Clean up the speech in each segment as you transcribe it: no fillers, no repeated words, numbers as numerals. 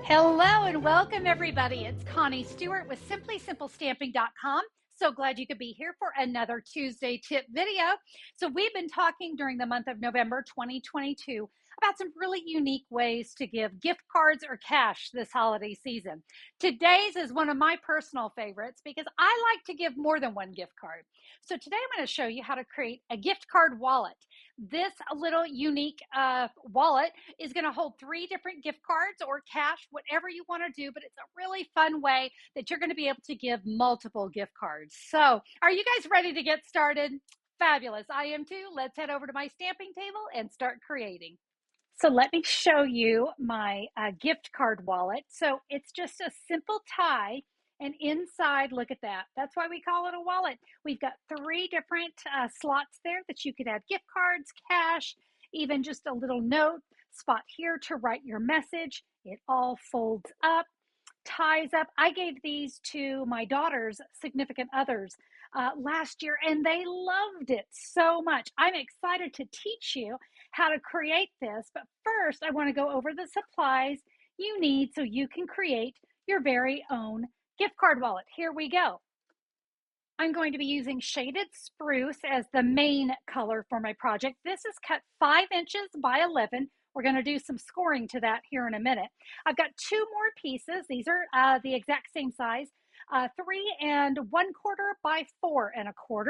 Hello and welcome everybody. It's Connie Stewart with SimplySimpleStamping.com. So glad you could be here for another Tuesday tip video. So we've been talking during the month of November 2022 about some really unique ways to give gift cards or cash this holiday season. Today's is one of my personal favorites because I like to give more than one gift card. So today I'm going to show you how to create a gift card wallet. This little unique wallet is going to hold 3 different gift cards or cash, whatever you want to do, but it's a really fun way that you're going to be able to give multiple gift cards. So are you guys ready to get started? Fabulous. I am too. Let's head over to my stamping table and start creating. So let me show you my gift card wallet. So it's just a simple tie, and inside, look at that. That's why we call it a wallet. We've got 3 different slots there that you could add gift cards, cash, even just a little note spot here to write your message. It all folds up, ties up. I gave these to my daughter's significant others last year, and they loved it so much. I'm excited to teach you how to create this, but first I want to go over the supplies you need so you can create your very own gift card wallet. Here we go. I'm going to be using shaded spruce as the main color for my project. This is cut 5 inches by 11. We're going to do some scoring to that here in a minute. I've got 2 more pieces. These are the exact same size, 3 1/4 by 4 1/4.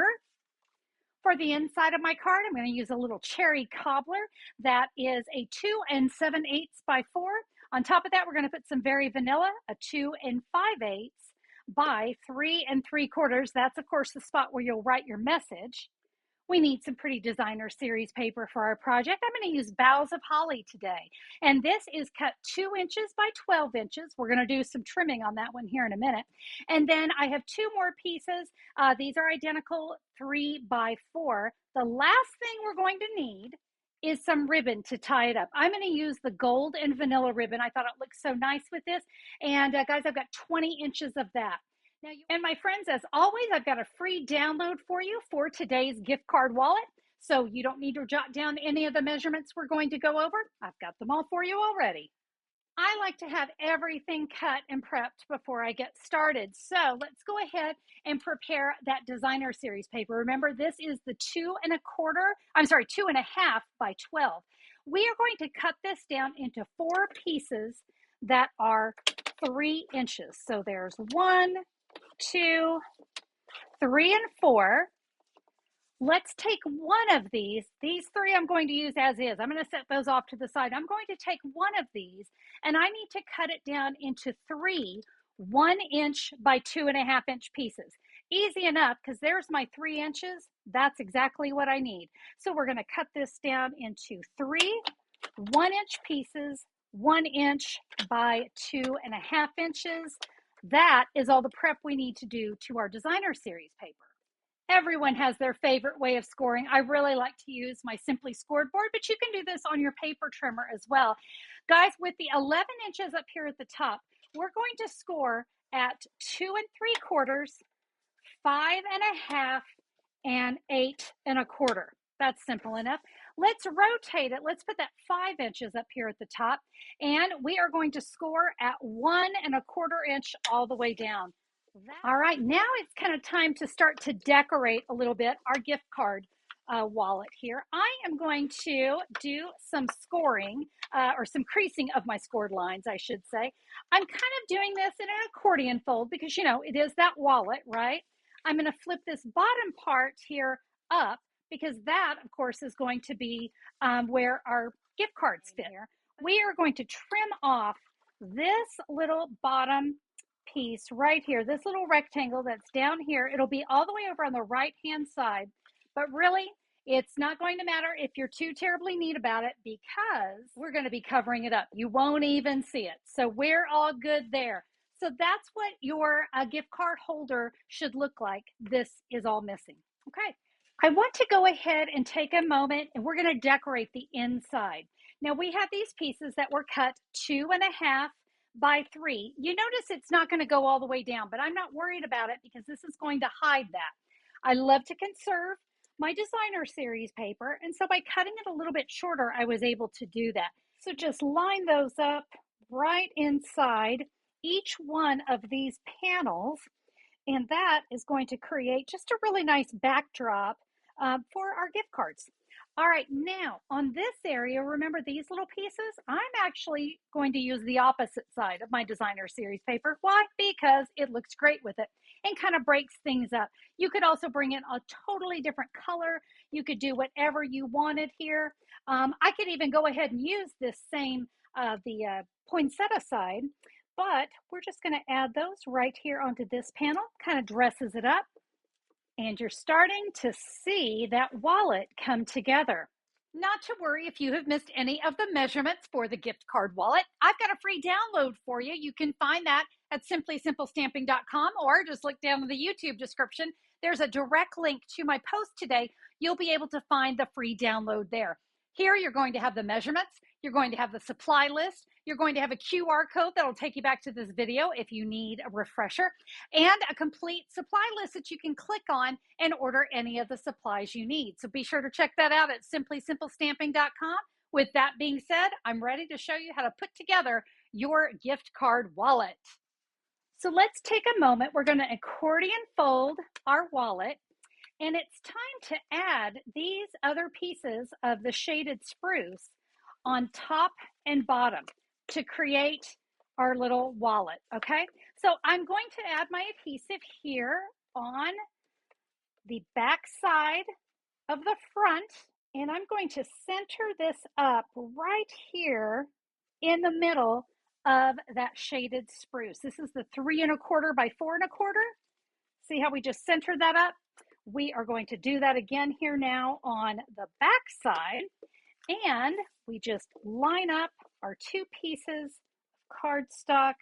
For the inside of my card, I'm going to use a little cherry cobbler that is a 2 7/8 by 4. On top of that, we're going to put some very vanilla, a 2 5/8 by 3 3/4. That's, of course, the spot where you'll write your message. We need some pretty designer series paper for our project. I'm going to use Boughs of Holly today. And this is cut 2 inches by 12 inches. We're going to do some trimming on that one here in a minute. And then I have 2 more pieces. These are identical 3 by 4. The last thing we're going to need is some ribbon to tie it up. I'm going to use the gold and vanilla ribbon. I thought it looked so nice with this. And guys, I've got 20 inches of that. Now, and my friends, as always, I've got a free download for you for today's gift card wallet. So you don't need to jot down any of the measurements we're going to go over. I've got them all for you already. I like to have everything cut and prepped before I get started. So let's go ahead and prepare that designer series paper. Remember, this is the 2 1/2 by 12. We are going to cut this down into 4 pieces that are 3 inches. So there's 1, 2, 3, and 4. Let's take one of these. These 3 I'm going to use as is. I'm going to set those off to the side. I'm going to take one of these, and I need to cut it down into 3 1-inch by 2 1/2 inch pieces. Easy enough, because there's my 3 inches. That's exactly what I need. So we're going to cut this down into 3 1-inch pieces, 1 inch by 2 1/2 inches. That is all the prep we need to do to our designer series paper. Everyone has their favorite way of scoring. I really like to use my Simply Scored board, but you can do this on your paper trimmer as well. Guys, with the 11 inches up here at the top, we're going to score at 2 3/4, 5 1/2, and 8 1/4. That's simple enough. Let's rotate it. Let's put that 5 inches up here at the top, and we are going to score at 1 1/4 inch all the way down. All right, now it's kind of time to start to decorate a little bit our gift card wallet here. I am going to do some scoring or some creasing of my scored lines, I should say. I'm kind of doing this in an accordion fold because, you know, it is that wallet, right? I'm going to flip this bottom part here up because that, of course, is going to be where our gift cards fit. We are going to trim off this little bottom piece right here, this little rectangle that's down here. It'll be all the way over on the right hand side, but really it's not going to matter if you're too terribly neat about it because we're going to be covering it up. You won't even see it. So we're all good there. So that's what your gift card holder should look like. This is all missing. Okay. I want to go ahead and take a moment and we're going to decorate the inside. Now we have these pieces that were cut 2 1/2 by 3. You notice it's not going to go all the way down, but I'm not worried about it because this is going to hide that. I love to conserve my designer series paper, and so by cutting it a little bit shorter, I was able to do that. So just line those up right inside each one of these panels, and that is going to create just a really nice backdrop for our gift cards. All right, now on this area, remember these little pieces? I'm actually going to use the opposite side of my designer series paper. Why? Because it looks great with it and kind of breaks things up. You could also bring in a totally different color. You could do whatever you wanted here. I could even go ahead and use this same, the poinsettia side, but we're just going to add those right here onto this panel, kind of dresses it up. And you're starting to see that wallet come together. Not to worry if you have missed any of the measurements for the gift card wallet. I've got a free download for you. You can find that at simplysimplestamping.com, or just look down in the YouTube description. There's a direct link to my post today. You'll be able to find the free download there. Here, you're going to have the measurements. You're going to have the supply list. You're going to have a QR code that'll take you back to this video if you need a refresher, and a complete supply list that you can click on and order any of the supplies you need. So be sure to check that out at simplysimplestamping.com. With that being said, I'm ready to show you how to put together your gift card wallet. So let's take a moment. We're going to accordion fold our wallet, and it's time to add these other pieces of the shaded spruce on top and bottom to create our little wallet, okay? So I'm going to add my adhesive here on the back side of the front, and I'm going to center this up right here in the middle of that shaded spruce. This is the 3 1/4 by 4 1/4. See how we just centered that up? We are going to do that again here now on the back side, and we just line up our 2 pieces of cardstock.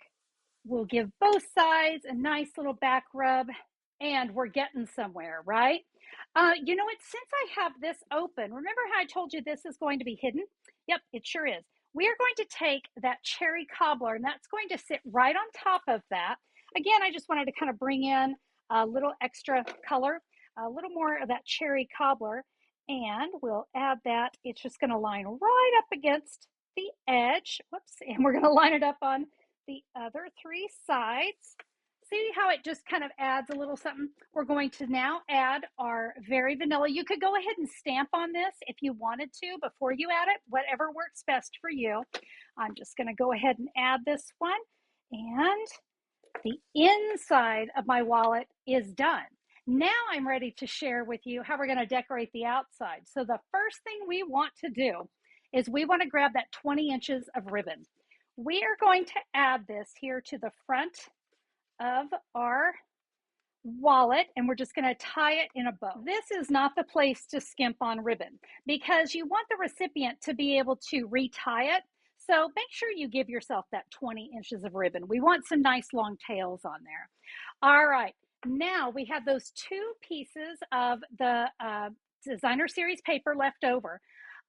We'll give both sides a nice little back rub, and we're getting somewhere, right? You know what? Since I have this open, remember how I told you this is going to be hidden? Yep, it sure is. We are going to take that cherry cobbler, and that's going to sit right on top of that. Again, I just wanted to kind of bring in a little extra color, a little more of that cherry cobbler, and we'll add that. It's just going to line right up against the edge. Whoops, and we're going to line it up on the other 3 sides. See how it just kind of adds a little something? We're going to now add our Very Vanilla. You could go ahead and stamp on this if you wanted to before you add it, whatever works best for you. I'm just going to go ahead and add this one, and the inside of my wallet is done. Now I'm ready to share with you how we're going to decorate the outside. So the first thing we want to do is we want to grab that 20 inches of ribbon. We are going to add this here to the front of our wallet, and we're just going to tie it in a bow. This is not the place to skimp on ribbon because you want the recipient to be able to retie it. So make sure you give yourself that 20 inches of ribbon. We want some nice long tails on there. All right, now we have those 2 pieces of the designer series paper left over.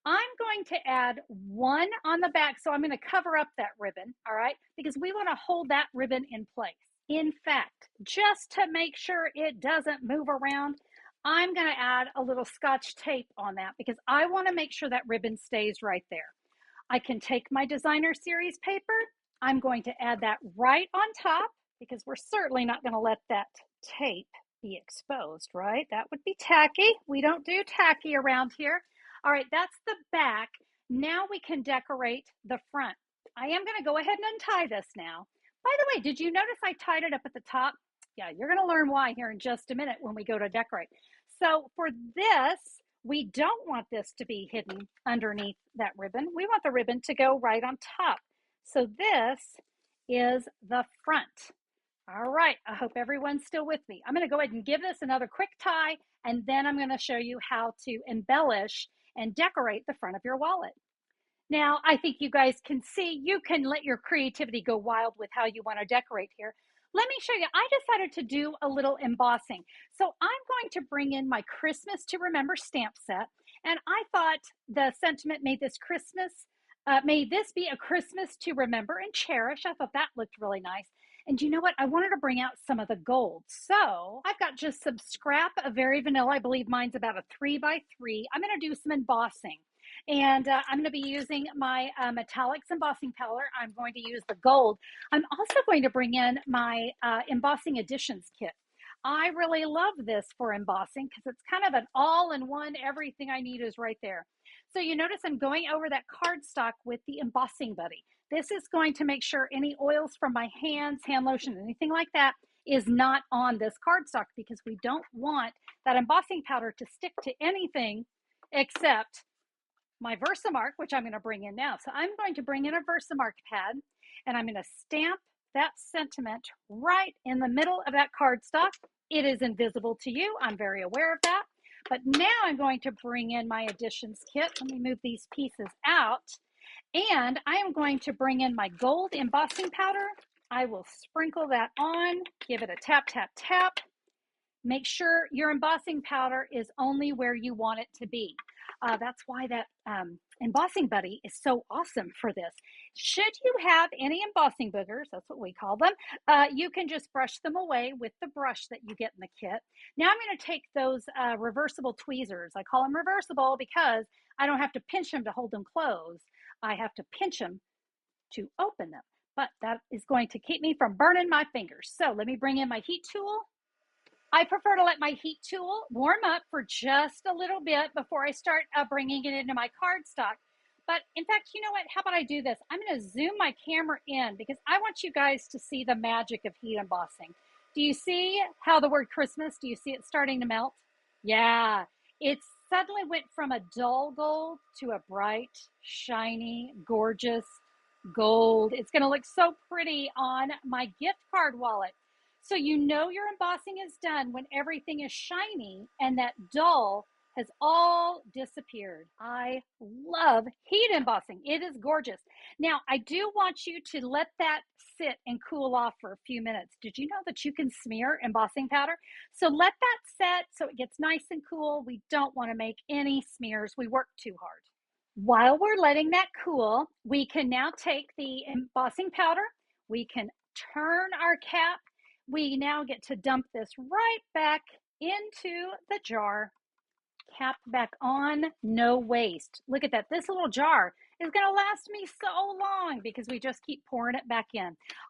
I'm going to add one on the back, so I'm going to cover up that ribbon, all right, because we want to hold that ribbon in place. In fact, just to make sure it doesn't move around, I'm going to add a little Scotch tape on that because I want to make sure that ribbon stays right there. I can take my designer series paper. I'm going to add that right on top because we're certainly not going to let that tape be exposed, right? That would be tacky. We don't do tacky around here. All right, that's the back. Now we can decorate the front. I am going to go ahead and untie this now. By the way, did you notice I tied it up at the top? Yeah, you're going to learn why here in just a minute when we go to decorate. So for this, we don't want this to be hidden underneath that ribbon. We want the ribbon to go right on top. So this is the front. All right, I hope everyone's still with me. I'm going to go ahead and give this another quick tie, and then I'm going to show you how to embellish and decorate the front of your wallet. Now, I think you guys can see, you can let your creativity go wild with how you want to decorate here. Let me show you. I decided to do a little embossing. So I'm going to bring in my Christmas to Remember stamp set. And I thought the sentiment may this be a Christmas to remember and cherish. I thought that looked really nice. And you know what? I wanted to bring out some of the gold. So I've got just some scrap of Very Vanilla. I believe mine's about a 3 by 3. I'm going to do some embossing. And I'm going to be using my metallics embossing powder. I'm going to use the gold. I'm also going to bring in my embossing additions kit. I really love this for embossing because it's kind of an all-in-one, everything I need is right there. So you notice I'm going over that cardstock with the embossing buddy. This is going to make sure any oils from my hands, hand lotion, anything like that is not on this cardstock because we don't want that embossing powder to stick to anything except my Versamark, which I'm going to bring in now. So I'm going to bring in a Versamark pad and I'm going to stamp that sentiment right in the middle of that cardstock. It is invisible to you. I'm very aware of that. But now I'm going to bring in my additions kit. Let me move these pieces out. And I am going to bring in my gold embossing powder. I will sprinkle that on, give it a tap, tap, tap. Make sure your embossing powder is only where you want it to be. That's why that embossing buddy is so awesome for this. Should you have any embossing boogers, that's what we call them, you can just brush them away with the brush that you get in the kit. Now I'm going to take those reversible tweezers. I call them reversible because I don't have to pinch them to hold them closed. I have to pinch them to open them. But that is going to keep me from burning my fingers. So let me bring in my heat tool. I prefer to let my heat tool warm up for just a little bit before I start bringing it into my cardstock. But in fact, you know what? How about I do this? I'm going to zoom my camera in because I want you guys to see the magic of heat embossing. Do you see how the word Christmas, do you see it starting to melt? Yeah, it suddenly went from a dull gold to a bright, shiny, gorgeous gold. It's going to look so pretty on my gift card wallet. So you know your embossing is done when everything is shiny and that dull has all disappeared. I love heat embossing. It is gorgeous. Now, I do want you to let that sit and cool off for a few minutes. Did you know that you can smear embossing powder? So let that set so it gets nice and cool. We don't want to make any smears. We work too hard. While we're letting that cool, we can now take the embossing powder. We can turn our cap. We now get to dump this right back into the jar. Cap back on, no waste. Look at that. This little jar is going to last me so long because we just keep pouring it back in.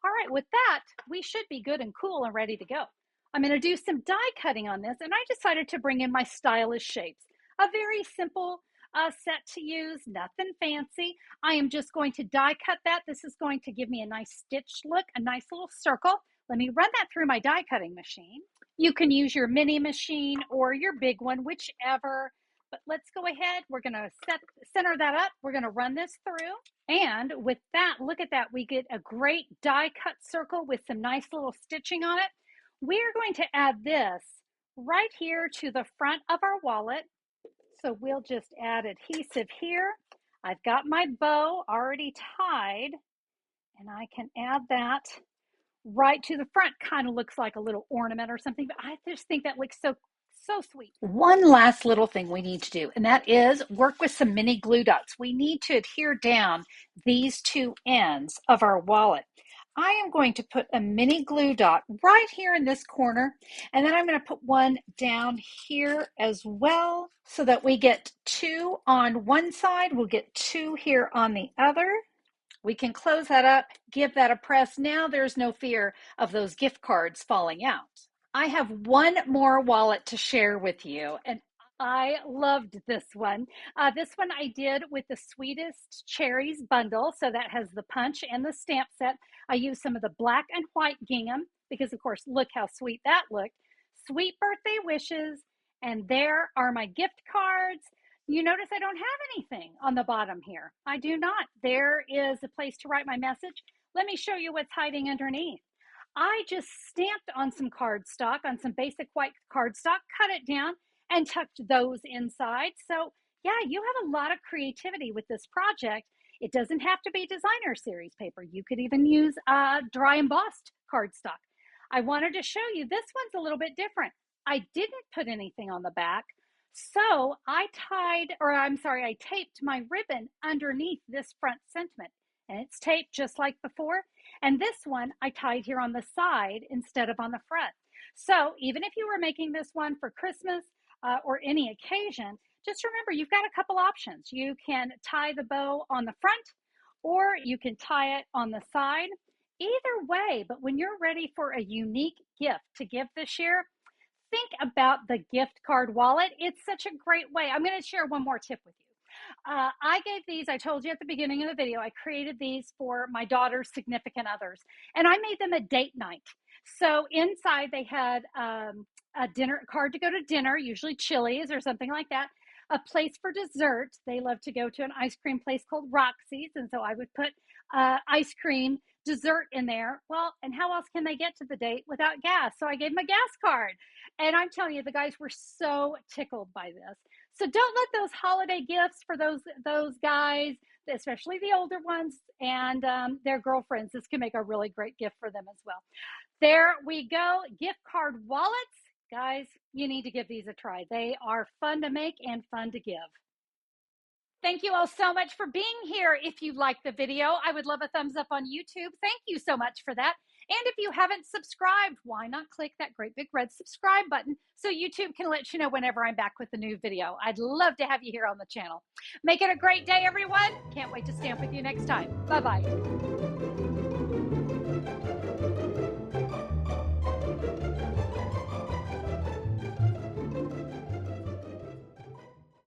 All right, with that, we should be good and cool and ready to go. I'm going to do some die cutting on this, and I decided to bring in my stylish shapes. A very simple set to use, nothing fancy. I am just going to die cut that. This is going to give me a nice stitch look, a nice little circle. Let me run that through my die cutting machine. You can use your mini machine or your big one, whichever. But let's go ahead. We're going to center that up. We're going to run this through. And with that, look at that. We get a great die cut circle with some nice little stitching on it. We're going to add this right here to the front of our wallet. So we'll just add adhesive here. I've got my bow already tied, and I can add that right to the front. Kind of looks like a little ornament or something, but I just think that looks so sweet. One last little thing we need to do, and that is work with some mini glue dots. We need to adhere down these two ends of our wallet. I am going to put a mini glue dot right here in this corner, and then I'm going to put one down here as well so that we get two on one side. We'll get two here on the other. We can close that up, give that a press. Now there's no fear of those gift cards falling out. I have one more wallet to share with you, and I loved this one. This one I did with the Sweetest Cherries bundle. So that has the punch and the stamp set. I used some of the black and white gingham because, of course, look how sweet that looked. Sweet birthday wishes. And there are my gift cards. You notice I don't have anything on the bottom here. I do not. There is a place to write my message. Let me show you what's hiding underneath. I just stamped on some cardstock, on some basic white cardstock, cut it down, and tucked those inside. So yeah, you have a lot of creativity with this project. It doesn't have to be designer series paper. You could even use dry embossed cardstock. I wanted to show you, this one's a little bit different. I didn't put anything on the back. So I taped my ribbon underneath this front sentiment, and it's taped just like before. And this one I tied here on the side instead of on the front. So even if you were making this one for Christmas or any occasion, just remember you've got a couple options. You can tie the bow on the front or you can tie it on the side. Either way, but when you're ready for a unique gift to give this year, think about the gift card wallet. It's such a great way. I'm going to share one more tip with you. I gave these, I told you at the beginning of the video, I created these for my daughter's significant others, and I made them a date night. So inside they had a dinner card to go to dinner, usually Chili's or something like that, a place for dessert. They love to go to an ice cream place called Roxy's, and so I would put ice cream, dessert in there. Well, and how else can they get to the date without gas? So I gave them a gas card. And I'm telling you, the guys were so tickled by this. So don't let those holiday gifts for those guys, especially the older ones and their girlfriends, this can make a really great gift for them as well. There we go. Gift card wallets. Guys, you need to give these a try. They are fun to make and fun to give. Thank you all so much for being here. If you liked the video, I would love a thumbs up on YouTube. Thank you so much for that. And if you haven't subscribed, why not click that great big red subscribe button so YouTube can let you know whenever I'm back with a new video. I'd love to have you here on the channel. Make it a great day, everyone. Can't wait to stamp with you next time. Bye-bye.